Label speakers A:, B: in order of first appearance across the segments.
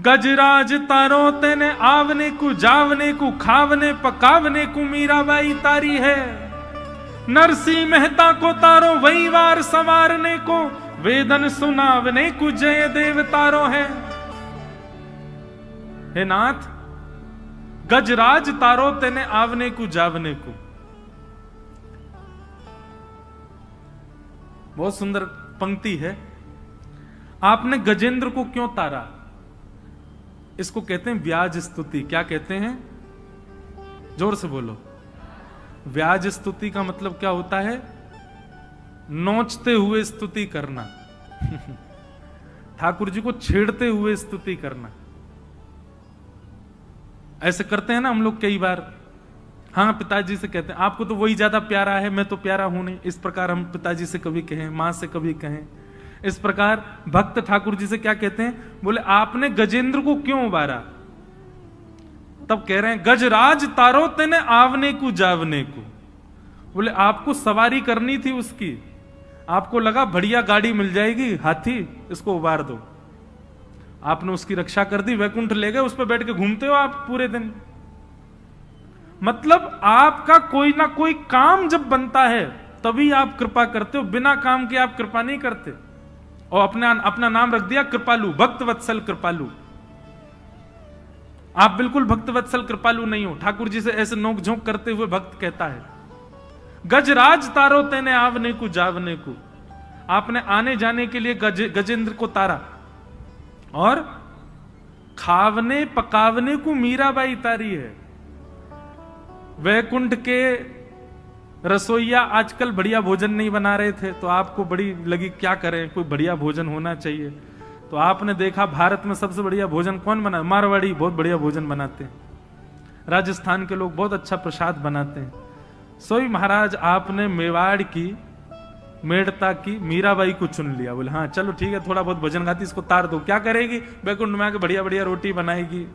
A: गजराज तारो तेने आवने को जावने को खावने पकावने को मीराबाई तारी है। नरसिंह मेहता को तारो वही वार संवारने को, वेदन सुनावने को जय देव तारो है। हे नाथ, गजराज तारो तेने आवने को जावने को। बहुत सुंदर पंक्ति है। आपने गजेंद्र को क्यों तारा? इसको कहते हैं व्याज स्तुति। क्या कहते हैं? जोर से बोलो। व्याज स्तुति का मतलब क्या होता है? नोचते हुए स्तुति करना। ठाकुर जी को छेड़ते हुए स्तुति करना। ऐसे करते हैं ना हम लोग कई बार। हाँ, पिताजी से कहते हैं आपको तो वही ज्यादा प्यारा है, मैं तो प्यारा हूं नहीं। इस प्रकार हम पिताजी से कभी कहें, मां से कभी कहें। इस प्रकार भक्त ठाकुर जी से क्या कहते हैं? बोले आपने गजेंद्र को क्यों उबारा? तब कह रहे हैं गजराज तारो तेने आवने को जावने को। बोले आपको सवारी करनी थी उसकी, आपको लगा बढ़िया गाड़ी मिल जाएगी, हाथी, इसको उबार दो। आपने उसकी रक्षा कर दी, वैकुंठ ले गए, उस पर बैठ के घूमते हो आप पूरे दिन। मतलब आपका कोई ना कोई काम जब बनता है तभी आप कृपा करते हो, बिना काम के आप कृपा नहीं करते। और अपना नाम रख दिया कृपालु, भक्त वत्सल कृपालु। आप बिल्कुल भक्त वत्सल कृपालु नहीं हो। ठाकुर जी से ऐसे नोक झोंक करते हुए भक्त कहता है गजराज तारो तेने आवने को जावने को। आपने आने जाने के लिए गजेंद्र को तारा, और खावने पकावने को मीराबाई तारी है। वैकुंठ के रसोईया आजकल बढ़िया भोजन नहीं बना रहे थे, तो आपको बड़ी लगी क्या करें, कोई बढ़िया भोजन होना चाहिए। तो आपने देखा भारत में सबसे बढ़िया भोजन कौन बना? मारवाड़ी बहुत बढ़िया भोजन बनाते हैं। राजस्थान के लोग बहुत अच्छा प्रसाद बनाते हैं। सोई महाराज आपने मेवाड़ की, मेड़ता की मीराबाई को चुन लिया। बोले हाँ चलो ठीक है, थोड़ा बहुत भोजन खाती, इसको तार दो। क्या करेगी? वैकुंठ में आके बढ़िया बढ़िया रोटी बनाएगी।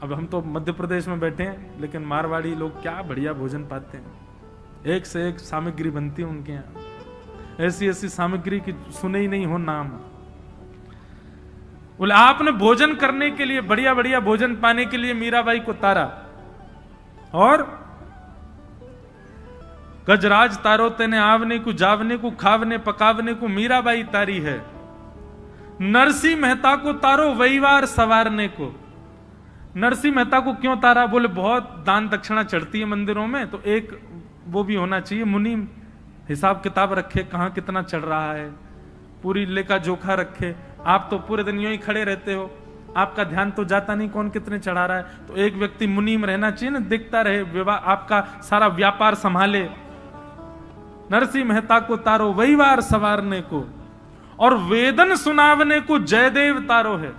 A: अब हम तो मध्य प्रदेश में बैठे हैं, लेकिन मारवाड़ी लोग क्या बढ़िया भोजन पाते हैं। एक से एक सामग्री बनती है उनके यहाँ, ऐसी ऐसी सामग्री की सुने ही नहीं हो नाम। बोले आपने भोजन करने के लिए, बढ़िया बढ़िया भोजन पाने के लिए मीराबाई को तारा, और गजराज तारो तेने आवने को जावने को खावने पकावने को मीराबाई तारी है। नरसिंह मेहता को तारो वहीवार सवारने को। नरसिंह मेहता को क्यों तारा? बोले बहुत दान दक्षिणा चढ़ती है मंदिरों में, तो एक वो भी होना चाहिए, मुनि हिसाब किताब रखे, कहां कितना चढ़ रहा है, पूरी लेखा जोखा रखे। आप तो पूरे दिन यूं ही खड़े रहते हो, आपका ध्यान तो जाता नहीं कौन कितने चढ़ा रहा है। तो एक व्यक्ति मुनि में रहना चाहिए ना, दिखता रहे, विवाह आपका सारा व्यापार संभाले। नरसिंह मेहता को तारो वहीवार सवारने को, और वेदन सुनावने को जयदेव तारो है।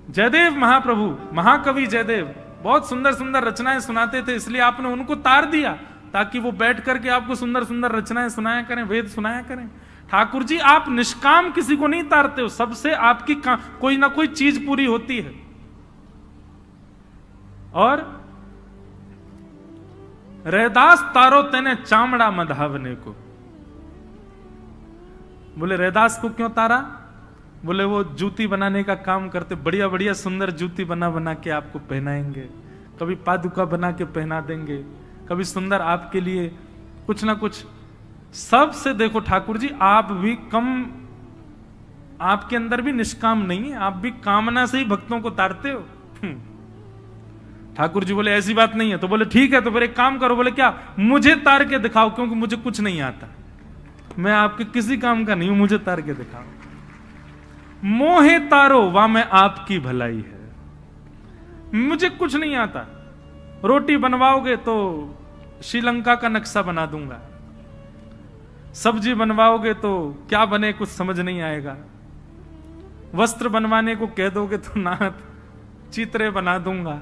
A: जयदेव महाप्रभु, महाकवि जयदेव बहुत सुंदर सुंदर रचनाएं सुनाते थे, इसलिए आपने उनको तार दिया ताकि वो बैठ करके आपको सुंदर सुंदर रचनाएं सुनाया करें, वेद सुनाया करें। ठाकुर जी आप निष्काम किसी को नहीं तारते हो, सबसे आपकी कोई ना कोई चीज पूरी होती है। और रैदास तारो तेने चामड़ा मधावने को। बोले रैदास को क्यों तारा? बोले वो जूती बनाने का काम करते, बढ़िया बढ़िया सुंदर जूती बना बना के आपको पहनाएंगे, कभी पादुका बना के पहना देंगे, कभी सुंदर आपके लिए कुछ ना कुछ। सबसे देखो ठाकुर जी आप भी कम, आपके अंदर भी निष्काम नहीं है, आप भी कामना से ही भक्तों को तारते हो। ठाकुर जी बोले ऐसी बात नहीं है। तो बोले ठीक है, तो फिर एक काम करो। बोले क्या? मुझे तार के दिखाओ, क्योंकि मुझे कुछ नहीं आता, मैं आपके किसी काम का नहीं हूं, मुझे तार के दिखाओ। मोहे तारो वा में आपकी भलाई है। मुझे कुछ नहीं आता, रोटी बनवाओगे तो श्रीलंका का नक्शा बना दूंगा, सब्जी बनवाओगे तो क्या बने कुछ समझ नहीं आएगा, वस्त्र बनवाने को कह दोगे तो नाथ चित्रे बना दूंगा,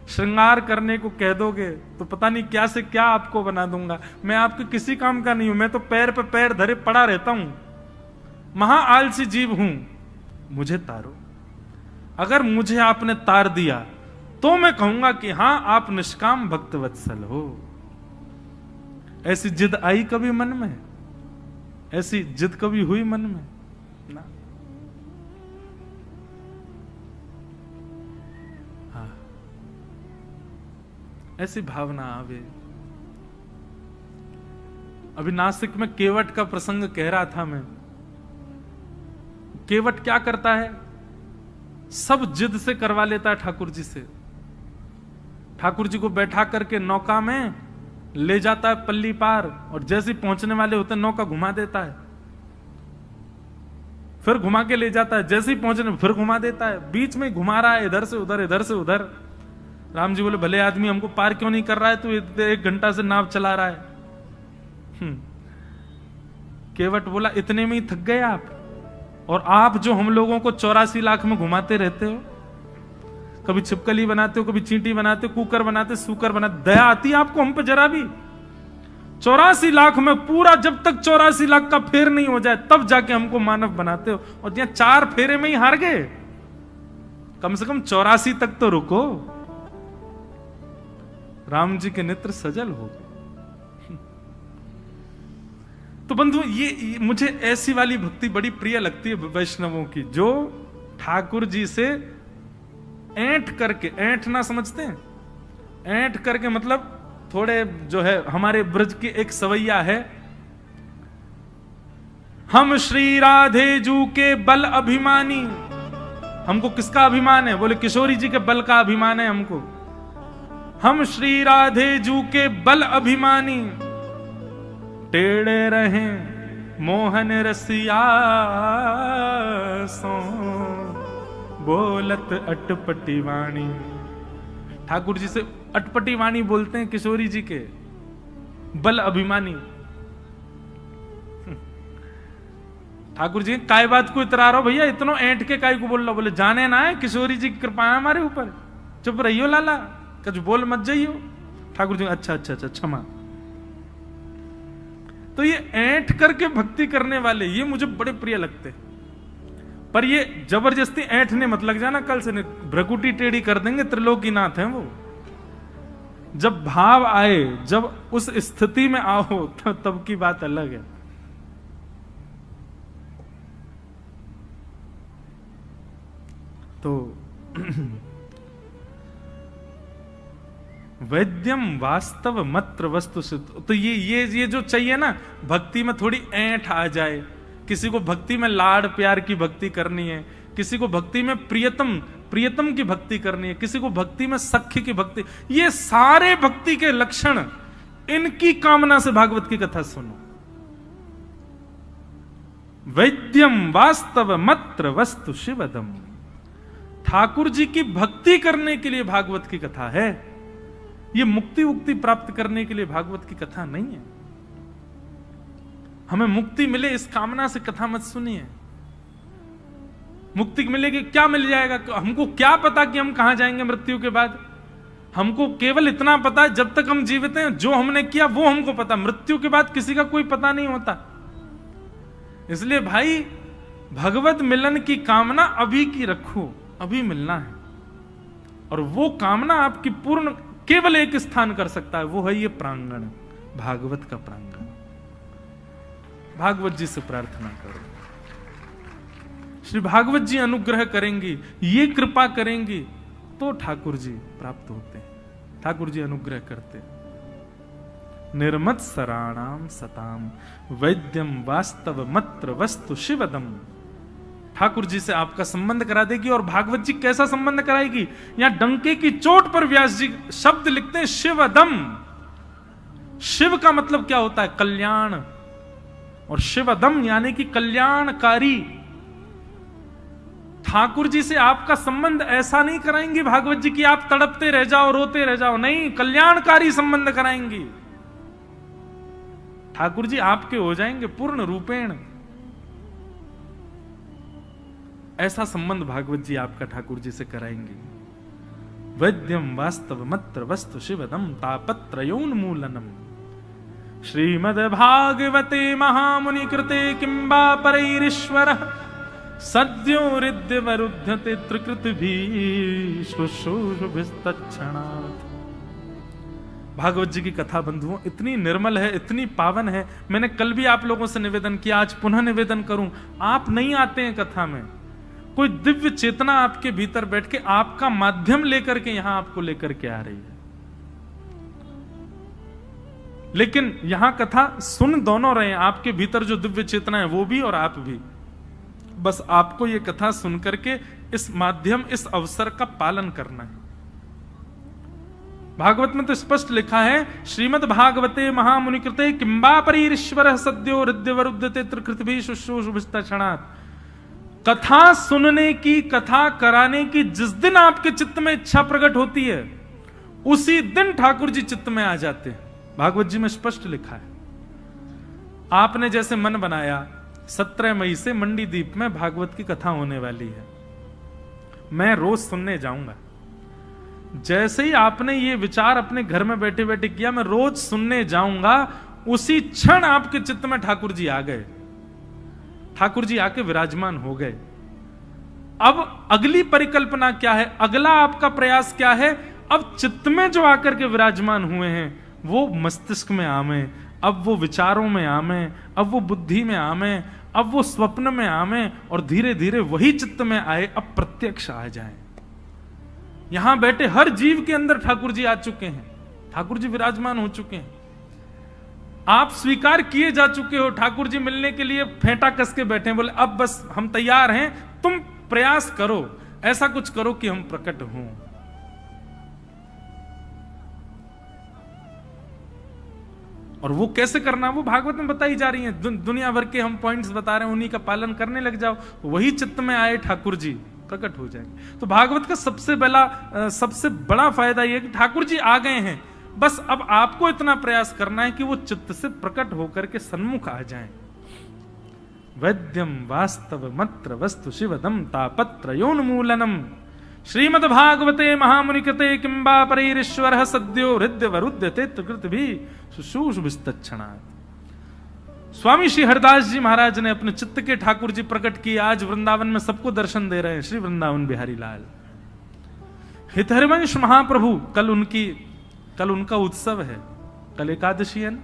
A: श्रृंगार करने को कह दोगे तो पता नहीं क्या से क्या आपको बना दूंगा। मैं आपके किसी काम का नहीं हूं, मैं तो पैर पे पैर धरे पड़ा रहता हूं, महा आलसी जीव हूं, मुझे तारो। अगर मुझे आपने तार दिया तो मैं कहूंगा कि हां आप निष्काम भक्त वत्सल हो। ऐसी जिद आई कभी मन में? ऐसी जिद कभी हुई मन में? ना। हाँ, ऐसी भावना आवे। अभी नासिक में केवट का प्रसंग कह रहा था मैं। केवट क्या करता है, सब जिद से करवा लेता है ठाकुर जी से। ठाकुर जी को बैठा करके नौका में ले जाता है पल्ली पार, और जैसे पहुंचने वाले होते हैं नौका घुमा देता है, फिर घुमा के ले जाता है, जैसे ही पहुंचने फिर घुमा देता है, बीच में घुमा रहा है, इधर से उधर इधर से उधर। राम जी बोले भले आदमी, हमको पार क्यों नहीं कर रहा है, तू 1 घंटा से नाव चला रहा है। केवट बोला इतने में ही थक गए आप, और आप जो हम लोगों को 84 लाख में घुमाते रहते हो, कभी छिपकली बनाते हो, कभी चींटी बनाते हो, कुकर बनाते, सूकर बनाते, दया आती है आपको हम पे जरा भी? 84 लाख में पूरा, जब तक 84 लाख का फेर नहीं हो जाए तब जाके हमको मानव बनाते हो, और यहाँ 4 फेरे में ही हार गए। कम से कम 84 तक तो रुको। राम जी के नेत्र सजल हो गए। तो बंधु, ये मुझे ऐसी वाली भक्ति बड़ी प्रिय लगती है वैष्णवों की, जो ठाकुर जी से ऐंठ करके, ऐंठना समझते हैं? ऐंठ करके मतलब थोड़े जो है, हमारे ब्रज के एक सवैया है, हम श्री राधे जू के बल अभिमानी। हमको किसका अभिमान है? बोले किशोरी जी के बल का अभिमान है हमको। हम श्री राधे जू के बल अभिमानी, टेढ़े रहे मोहन रसिया सो, बोलत अटपटी वाणी। ठाकुर जी से अटपटी वाणी बोलते हैं किशोरी जी के, बल अभिमानी। ठाकुर जी काय बात को इतरा रहो भैया, इतनो ऐंठ के काय को बोल रहा? बोले जाने ना है, किशोरी जी की कृपा है हमारे ऊपर, चुप रहियो लाला, कुछ बोल मत जाइयो। ठाकुर जी अच्छा अच्छा अच्छा क्षमा। तो ये ऐंठ करके भक्ति करने वाले, ये मुझे बड़े प्रिय लगते, पर ये जबरदस्ती ऐंठने मत लग जाना, कल से भ्रकुटी टेढ़ी कर देंगे, त्रिलोकीनाथ हैं वो। जब भाव आए, जब उस स्थिति में आओ, तब की बात अलग है। तो वैद्यम वास्तव मत्र वस्तु सिद्ध। तो ये जो चाहिए ना, भक्ति में थोड़ी ऐंठ आ जाए, किसी को भक्ति में लाड़ प्यार की भक्ति करनी है, किसी को भक्ति में प्रियतम की भक्ति करनी है, किसी को भक्ति में सख्य की भक्ति, ये सारे भक्ति के लक्षण, इनकी कामना से भागवत की कथा सुनो। वैद्यम वास्तव मत्र वस्तु शिवदम। ठाकुर जी की भक्ति करने के लिए भागवत की कथा है, ये मुक्ति उक्ति प्राप्त करने के लिए भागवत की कथा नहीं है। हमें मुक्ति मिले इस कामना से कथा मत सुनिए। मुक्ति मिलेगी, क्या मिल जाएगा? हमको क्या पता कि हम कहां जाएंगे मृत्यु के बाद? हमको केवल इतना पता है, जब तक हम जीवित हैं जो हमने किया वो हमको पता, मृत्यु के बाद किसी का कोई पता नहीं होता। इसलिए भाई, भगवत मिलन की कामना अभी की रखो, अभी मिलना है, और वो कामना आपकी पूर्ण केवल एक स्थान कर सकता है, वो है ये प्रांगण, भागवत का प्रांगण। भागवत जी से प्रार्थना करो, श्री भागवत जी अनुग्रह करेंगी, ये कृपा करेंगी तो ठाकुर जी प्राप्त होते हैं, ठाकुर जी अनुग्रह करते हैं। निर्मत सराणाम सताम वैद्यम वास्तव मत्र वस्तु शिवदम। ठाकुर जी से आपका संबंध करा देगी। और भागवत जी कैसा संबंध कराएगी? यहां डंके की चोट पर व्यास जी शब्द लिखते हैं शिवदम। शिव का मतलब क्या होता है? कल्याण। और शिवदम यानी कि कल्याणकारी। ठाकुर जी से आपका संबंध ऐसा नहीं कराएंगी भागवत जी की आप तड़पते रह जाओ, रोते रह जाओ, नहीं, कल्याणकारी संबंध कराएंगी। ठाकुर जी आपके हो जाएंगे पूर्ण रूपेण। ऐसा संबंध भागवत जी आपका ठाकुर जी से कराएंगे। वैद्यम वास्तव मत्र वस्तु शिवदम तापत्रयोन्मूलनम। श्रीमद् भागवते महामुनि कृते किंबा परैरीश्वर सद्यो हृद्यवरुध्यते त्रिकृतिभिः शुश्रूषुभिस्तत्क्षणात्। भागवत जी की कथा बंधुओं इतनी निर्मल है, इतनी पावन है। मैंने कल भी आप लोगों से निवेदन किया, आज पुनः निवेदन करूं, आप नहीं आते हैं कथा में, कोई दिव्य चेतना आपके भीतर बैठ के आपका माध्यम लेकर के यहां आपको लेकर के आ रही है। लेकिन यहां कथा सुन दोनों रहे हैं, आपके भीतर जो दिव्य चेतना है वो भी और आप भी। बस आपको ये कथा सुन करके इस माध्यम, इस अवसर का पालन करना है। भागवत में तो स्पष्ट लिखा है, श्रीमद् भागवते महामुनि कृते किंबा परीश्वर सद्यो हृदयवरुद्धते त्रिकृतभि शुश्रूषुभिस्तक्षणात्। कथा सुनने की, कथा कराने की जिस दिन आपके चित्त में इच्छा प्रकट होती है, उसी दिन ठाकुर जी चित्त में आ जाते हैं। भागवत जी में स्पष्ट लिखा है। आपने जैसे मन बनाया 17 मई से मंडी द्वीप में भागवत की कथा होने वाली है, मैं रोज सुनने जाऊंगा। जैसे ही आपने ये विचार अपने घर में बैठे बैठे किया, मैं रोज सुनने जाऊंगा, उसी क्षण आपके चित्त में ठाकुर जी आ गए, ठाकुर जी आके विराजमान हो गए। अब अगली परिकल्पना क्या है, अगला आपका प्रयास क्या है? अब चित्त में जो आकर के विराजमान हुए हैं वो मस्तिष्क में आवे, अब वो विचारों में आवे, अब वो बुद्धि में आवे, अब वो स्वप्न में आवे, और धीरे धीरे वही चित्त में आए, अब प्रत्यक्ष आ जाए। यहां बैठे हर जीव के अंदर ठाकुर जी आ चुके हैं, ठाकुर जी विराजमान हो चुके हैं। आप स्वीकार किए जा चुके हो, ठाकुर जी मिलने के लिए फेंटा कस के बैठे, बोले अब बस हम तैयार हैं, तुम प्रयास करो, ऐसा कुछ करो कि हम प्रकट हों। और वो कैसे करना, वो भागवत में बताई जा रही है। दुनिया भर के हम पॉइंट्स बता रहे हैं, उन्हीं का पालन करने लग जाओ, वही चित्त में आए ठाकुर जी, प्रकट हो जाएंगे। तो भागवत का सबसे बड़ा फायदा यह कि ठाकुर जी आ गए हैं, बस अब आपको इतना प्रयास करना है कि वो चित्त से प्रकट होकर के सन्मुख आ जाएं। वैद्यम वास्तव मत्र वस्तु शिवदम तापत्रयोन्मूलनम श्रीमद् भागवते महामुनि कृते किंबा परीश्वर सद्यो हृदयवरुध्यते त्रिकृतभि शुश्रूषुभिस्तक्षणात्। स्वामी श्री हरदास जी महाराज ने अपने चित्त के ठाकुर जी प्रकट किए, आज वृंदावन में सबको दर्शन दे रहे हैं। श्री वृंदावन बिहारी लाल हितहरिवंश महाप्रभु, कल उनका उत्सव है, कल एकादशी है ना,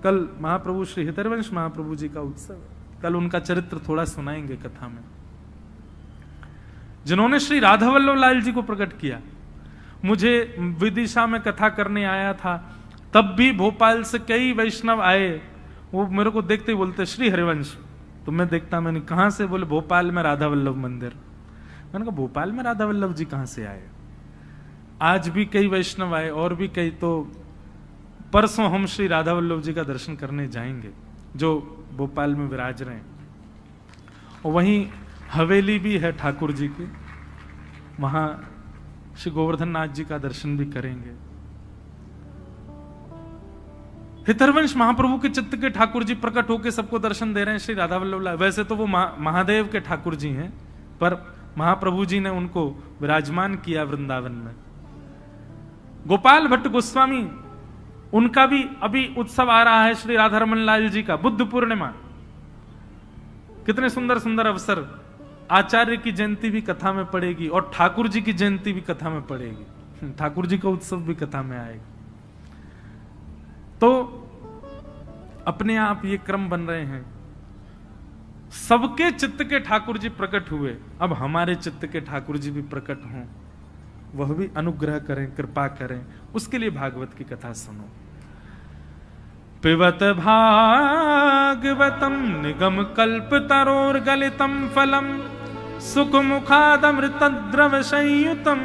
A: कल महाप्रभु श्री हितहरिवंश महाप्रभु जी का उत्सव है। कल उनका चरित्र थोड़ा सुनाएंगे कथा में, जिन्होंने श्री राधा वल्लभ लाल जी को प्रकट किया। मुझे विदिशा में कथा करने आया था, तब भी भोपाल से कई वैष्णव आए, वो मेरे को देखते ही बोलते श्री हरिवंश। तो मैं देखता, मैंने कहां से? बोले भोपाल में राधा वल्लभ मंदिर। मैंने कहा भोपाल में राधा वल्लभ जी कहां से आए? आज भी कई वैष्णव आए और भी कई, तो परसों हम श्री राधा वल्लभ जी का दर्शन करने जाएंगे जो भोपाल में विराज रहे हैं। और वहीं हवेली भी है ठाकुर जी की, वहां श्री गोवर्धन नाथ जी का दर्शन भी करेंगे। हितहरिवंश महाप्रभु के चित्त के ठाकुर जी प्रकट होकर सबको दर्शन दे रहे हैं, श्री राधा वल्लभ लाल। वैसे तो वो महादेव के ठाकुर जी हैं, पर महाप्रभु जी ने उनको विराजमान किया वृंदावन में। गोपाल भट्ट गोस्वामी, उनका भी अभी उत्सव आ रहा है श्री राधारमण लाल जी का, बुद्ध पूर्णिमा। कितने सुंदर सुंदर अवसर। आचार्य की जयंती भी कथा में पड़ेगी और ठाकुर जी की जयंती भी कथा में पड़ेगी, ठाकुर जी का उत्सव भी कथा में आएगा। तो अपने आप ये क्रम बन रहे हैं। सबके चित्त के ठाकुर जी प्रकट हुए, अब हमारे चित्त के ठाकुर जी भी प्रकट हों, वह भी अनुग्रह करें, कृपा करें। उसके लिए भागवत की कथा सुनो। पिबत भागवतम निगम कल्प तरोर गलितम फलम सुख मुखादमृत द्रव संयुतम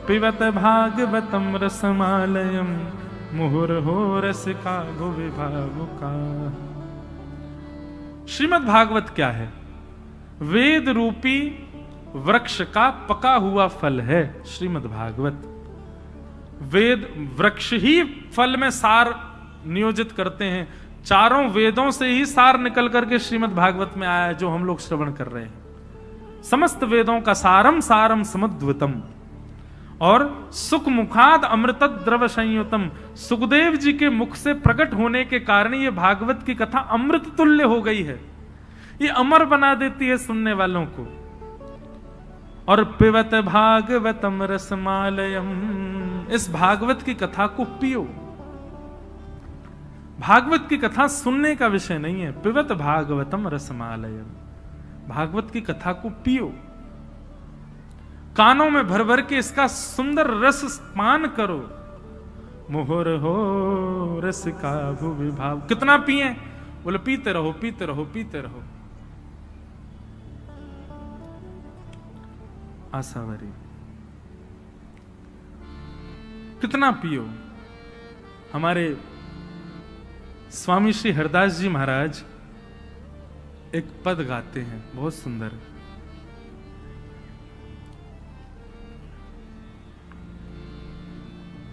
A: पिबत भागवतम रसमालयम मुहुर्हो रसिका भुवि भावुका। श्रीमद् भागवत क्या है? वेद रूपी वृक्ष का पका हुआ फल है श्रीमद् भागवत। वेद वृक्ष ही फल में सार नियोजित करते हैं। चारों वेदों से ही सार निकल करके श्रीमद् भागवत में आया है, जो हम लोग श्रवण कर रहे हैं। समस्त वेदों का सारम सारम समुद्वतम और सुख मुखाद अमृत द्रव संयुतम। सुखदेव जी के मुख से प्रकट होने के कारण ये भागवत की कथा अमृत तुल्य हो गई है, ये अमर बना देती है सुनने वालों को। और पिबत भागवतम रसमालयम, इस भागवत की कथा को पियो। भागवत की कथा सुनने का विषय नहीं है। पिबत भागवतम रसमालयम, भागवत की कथा को पियो, कानों में भर भर के इसका सुंदर रस पान करो। मोहर हो रस का भुवि भाव। कितना पिए? बोले पीते रहो पीते रहो पीते रहो। आसावरी कितना पियो। हमारे स्वामी श्री हरदास जी महाराज एक पद गाते हैं, बहुत सुंदर।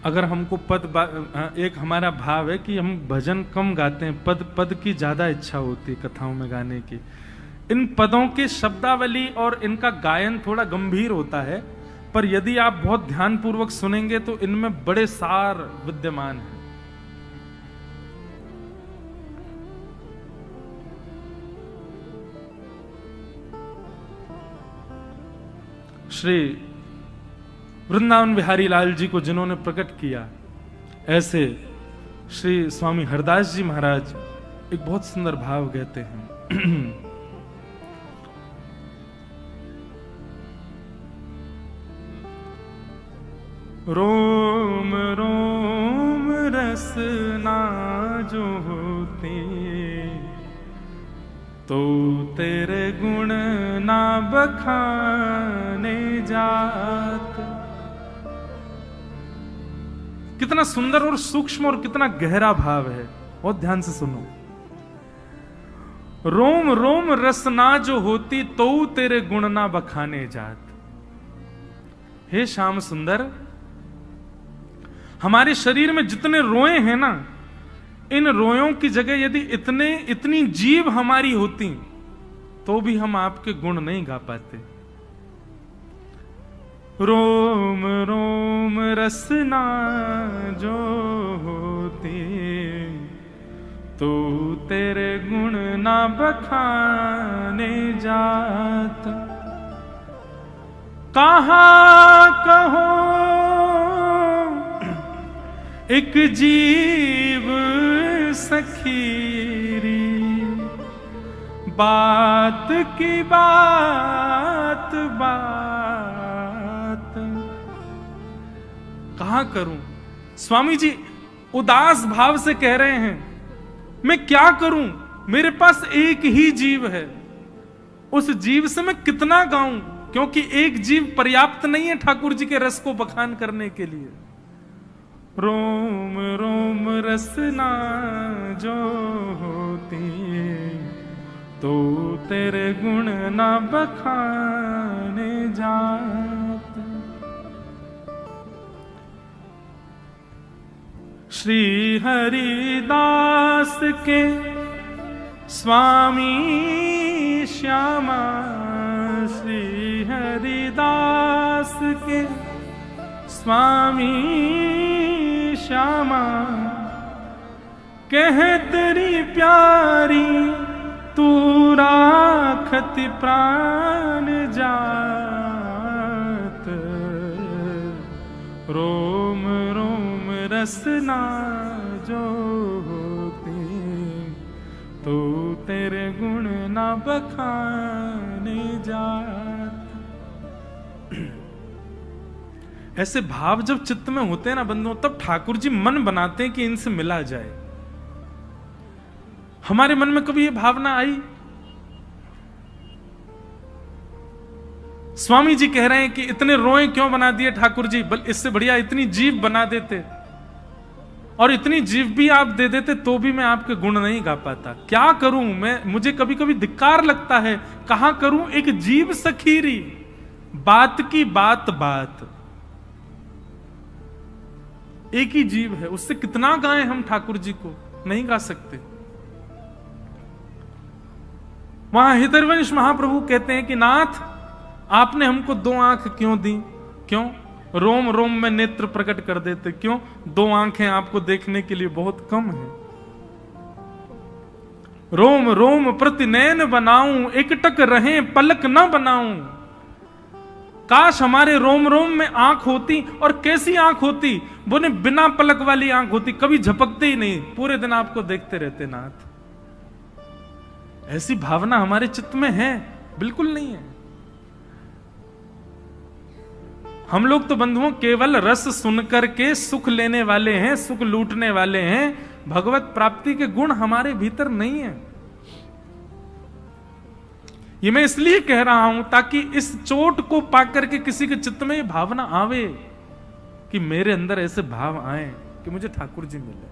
A: अगर हमको एक हमारा भाव है कि हम भजन कम गाते हैं, पद की ज्यादा इच्छा होती है कथाओं में गाने की। इन पदों के शब्दावली और इनका गायन थोड़ा गंभीर होता है, पर यदि आप बहुत ध्यानपूर्वक सुनेंगे तो इनमें बड़े सार विद्यमान हैं। श्री वृंदावन बिहारी लाल जी को जिन्होंने प्रकट किया, ऐसे श्री स्वामी हरदास जी महाराज एक बहुत सुंदर भाव कहते हैं। रोम रोम रसना जो होती, तो तेरे गुण ना बखाने जात। कितना सुंदर और सूक्ष्म और कितना गहरा भाव है, बहुत ध्यान से सुनो। रोम रोम रसना जो होती, तो तेरे गुण ना बखाने जात। हे श्याम सुंदर, हमारे शरीर में जितने रोए हैं ना, इन रोयों की जगह यदि इतनी जीभ हमारी होती तो भी हम आपके गुण नहीं गा पाते। रोम रोम रसना जो होती, तो तेरे गुण ना बखाने जात। कहाँ कहो एक जीव सखीरी, बात की बात बात। कहां करूं? स्वामी जी उदास भाव से कह रहे हैं, मैं क्या करूं? मेरे पास एक ही जीव है, उस जीव से मैं कितना गाऊं? क्योंकि एक जीव पर्याप्त नहीं है ठाकुर जी के रस को बखान करने के लिए। रोम रोम रसना जो होती, तो तेरे गुण ना बखाने जात। श्री हरिदास के स्वामी श्यामा, श्री हरिदास के स्वामी श्यामा, कह तेरी प्यारी तू राखत प्राण जात। रोम रोम रसना जो होती, तो तेरे गुण ना बखाने जात। ऐसे भाव जब चित्त में होते हैं ना बंधुओं, तब ठाकुर जी मन बनाते हैं कि इनसे मिला जाए। हमारे मन में कभी ये भावना आई? स्वामी जी कह रहे हैं कि इतने रोए क्यों बना दिए ठाकुर जी, इससे बढ़िया इतनी जीभ बना देते, और इतनी जीभ भी आप दे देते तो भी मैं आपके गुण नहीं गा पाता। क्या करूं मैं? मुझे कभी कभी धिक्कार लगता है। कहां करूं एक जीभ सखीरी, बात की बात बात। एक ही जीव है, उससे कितना गाएं हम ठाकुर जी को? नहीं गा सकते। वहां हितरवंश महाप्रभु कहते हैं कि नाथ आपने हमको 2 आंख क्यों दी? क्यों? रोम रोम में नेत्र प्रकट कर देते। क्यों? 2 आंखें आपको देखने के लिए बहुत कम है। रोम रोम प्रति नयन बनाऊं, एकटक रहे पलक न बनाऊं। काश हमारे रोम रोम में आंख होती, और कैसी आंख होती? बोले बिना पलक वाली आंख होती, कभी झपकते ही नहीं, पूरे दिन आपको देखते रहते नाथ। ऐसी भावना हमारे चित्त में है बिल्कुल नहीं है। हम लोग तो बंधुओं केवल रस सुनकर के सुख लेने वाले हैं, सुख लूटने वाले हैं। भगवत प्राप्ति के गुण हमारे भीतर नहीं है। ये मैं इसलिए कह रहा हूं ताकि इस चोट को पाकर के किसी के चित्त में ये भावना आवे कि मेरे अंदर ऐसे भाव आए कि मुझे ठाकुर जी मिले।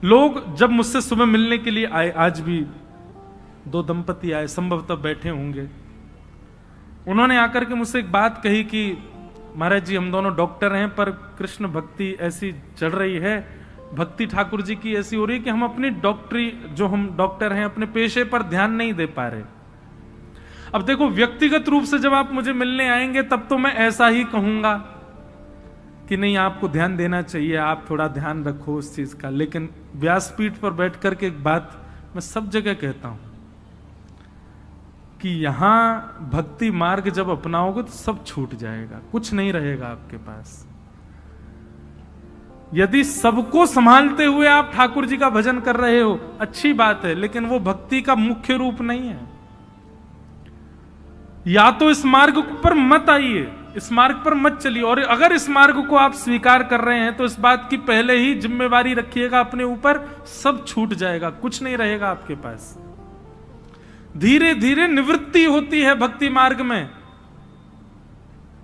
A: लोग जब मुझसे सुबह मिलने के लिए आए, आज भी 2 दंपति आए, संभवतः बैठे होंगे, उन्होंने आकर के मुझसे एक बात कही कि महाराज जी हम दोनों डॉक्टर हैं, पर कृष्ण भक्ति ऐसी चढ़ रही है, भक्ति ठाकुर जी की ऐसी हो रही है कि हम अपनी डॉक्टरी, जो हम डॉक्टर हैं, अपने पेशे पर ध्यान नहीं दे पा रहे। अब देखो, व्यक्तिगत रूप से जब आप मुझे मिलने आएंगे तब तो मैं ऐसा ही कहूंगा कि नहीं आपको ध्यान देना चाहिए, आप थोड़ा ध्यान रखो उस चीज का। लेकिन व्यासपीठ पर बैठ करके एक बात मैं सब जगह कहता हूं कि यहां भक्ति मार्ग जब अपनाओगे तो सब छूट जाएगा, कुछ नहीं रहेगा आपके पास। यदि सबको संभालते हुए आप ठाकुर जी का भजन कर रहे हो, अच्छी बात है, लेकिन वो भक्ति का मुख्य रूप नहीं है। या तो इस मार्ग पर मत आइए, इस मार्ग पर मत चलिए, और अगर इस मार्ग को आप स्वीकार कर रहे हैं तो इस बात की पहले ही जिम्मेवारी रखिएगा अपने ऊपर, सब छूट जाएगा, कुछ नहीं रहेगा आपके पास। धीरे धीरे निवृत्ति होती है भक्ति मार्ग में।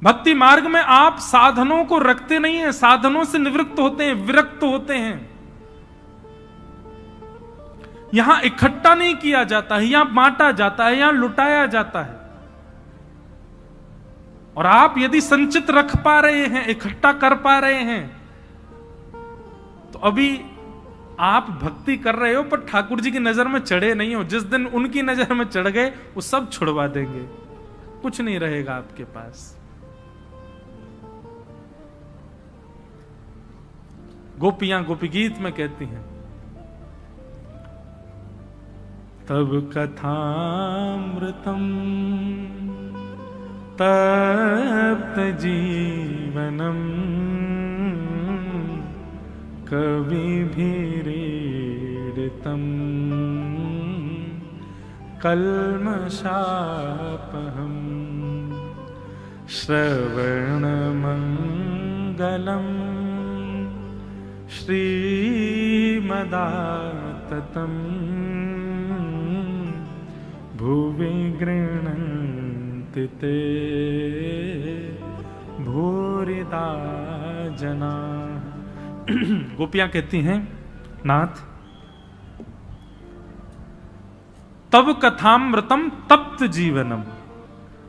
A: भक्ति मार्ग में आप साधनों को रखते नहीं हैं, साधनों से निवृत्त होते हैं, विरक्त होते हैं। यहां इकट्ठा नहीं किया जाता है, यहां बांटा जाता है, यहां लुटाया जाता है। और आप यदि संचित रख पा रहे हैं, इकट्ठा कर पा रहे हैं, तो अभी आप भक्ति कर रहे हो, पर ठाकुर जी की नजर में चढ़े नहीं हो। जिस दिन उनकी नजर में चढ़ गए वो सब छुड़वा देंगे, कुछ नहीं रहेगा आपके पास। गोपियां गोपी गीत में कहती हैं, तब कथामृतम तप्त जीवनम कविभिरीडितम कल्मषापहम श्रवणमंगलम श्रीमदाततम भुवि गृह्णन्ति ते भूरिदा जना। गोपियां कहती हैं, नाथ तब कथामृतम तप्त जीवनम,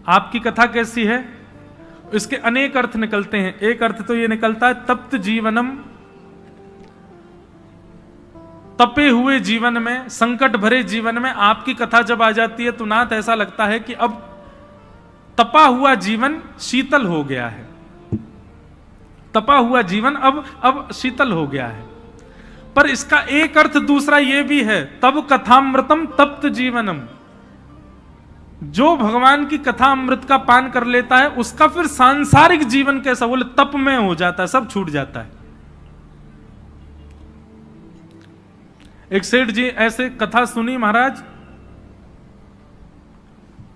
A: आपकी कथा कैसी है? इसके अनेक अर्थ निकलते हैं। एक अर्थ तो यह निकलता है तप्त जीवनम, तपे हुए जीवन में, संकट भरे जीवन में आपकी कथा जब आ जाती है तो नाथ ऐसा लगता है कि अब तपा हुआ जीवन शीतल हो गया है, तपा हुआ जीवन अब शीतल हो गया है। पर इसका एक अर्थ दूसरा यह भी है, तब कथामृतम तप्त जीवनम, जो भगवान की कथा अमृत का पान कर लेता है उसका फिर सांसारिक जीवन कैसा, बोले तप में हो जाता है, सब छूट जाता है। एक सेठ जी ऐसे कथा सुनी महाराज,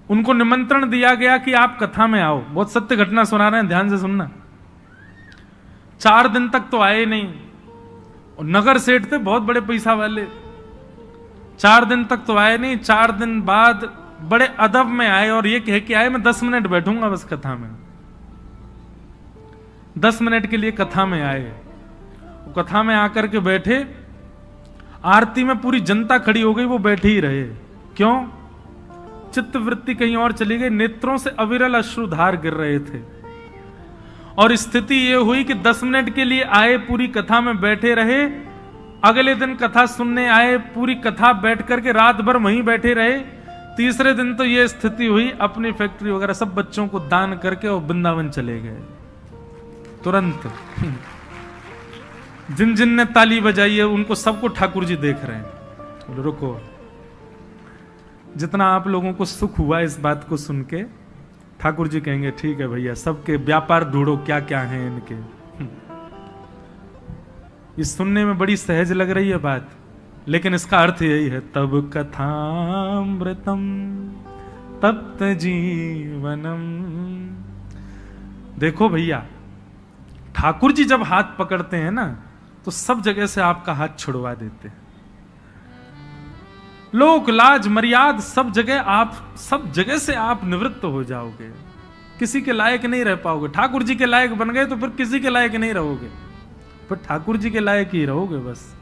A: उनको निमंत्रण दिया गया कि आप कथा में आओ, बहुत सत्य घटना सुना रहे हैं, ध्यान से सुनना। 4 दिन तक तो आए नहीं, और नगर सेठ थे बहुत बड़े पैसा वाले, 4 दिन तक तो आए नहीं। 4 दिन बाद बड़े अदब में आए और ये कह के आए मैं 10 मिनट बैठूंगा बस कथा में। 10 मिनट के लिए कथा में आए, कथा में आकर के बैठे, आरती में पूरी जनता खड़ी हो गई, वो बैठे ही रहे। क्यों? चित्तवृत्ति कहीं और चली गई, नेत्रों से अविरल अश्रुधार गिर रहे थे। और स्थिति ये हुई कि 10 मिनट के लिए आए, पूरी कथा में बैठे रहे, अगले दिन कथा सुनने आए, पूरी कथा बैठ करके रात भर वहीं बैठे रहे। तीसरे दिन तो ये स्थिति हुई, अपनी फैक्ट्री वगैरह सब बच्चों को दान करके और वृंदावन चले गए तुरंत। जिन जिन ने ताली बजाई है उनको सबको ठाकुर जी देख रहे हैं। रुको, जितना आप लोगों को सुख हुआ इस बात को सुन के, ठाकुर जी कहेंगे ठीक है भैया, सबके व्यापार ढूंढो क्या क्या है इनके। ये सुनने में बड़ी सहज लग रही है बात, लेकिन इसका अर्थ यही है, तब कथामृतम तप्त जीवनम। देखो भैया, ठाकुर जी जब हाथ पकड़ते हैं ना, तो सब जगह से आपका हाथ छुड़वा देते हैं। लोक लाज मर्याद सब जगह से आप निवृत्त हो जाओगे, किसी के लायक नहीं रह पाओगे। ठाकुर जी के लायक बन गए तो फिर किसी के लायक नहीं रहोगे, फिर ठाकुर जी के लायक ही रहोगे बस।